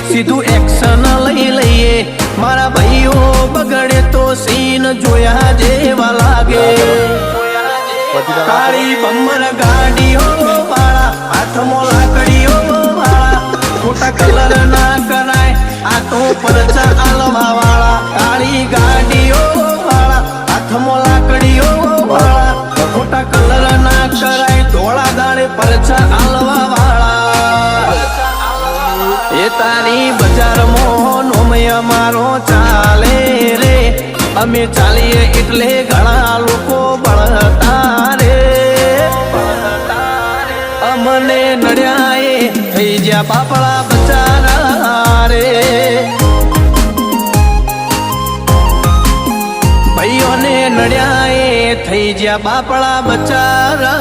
સીધું એક્શન લઈ લઈએ મારા ભાઈઓ બગડે તો સીન જોયા જેવા લાગે કાળી બમ્બર ગાડીઓ વાળા હાથમાં લાકડીઓ વાળા ખોટા કલર ના કરાય આ તો પરચા આલવા વાળા કાળી ગાડીઓ વાળા હાથમાં લાકડીઓ વાળા ખોટા કલર ના કરાય ધોળા દાડે પરચા આલવા વાળા એ તારી બજારમાં નોમય મારો ચાલે રે અમે ચાલીએ એટલે ઘણા લોકો બળતા રે અમને નડ્યા એ થઈ જ્યાં બાપડા બચારા રે ભાઈઓને નડ્યા એ થઈ જ્યાં બાપડા બચારા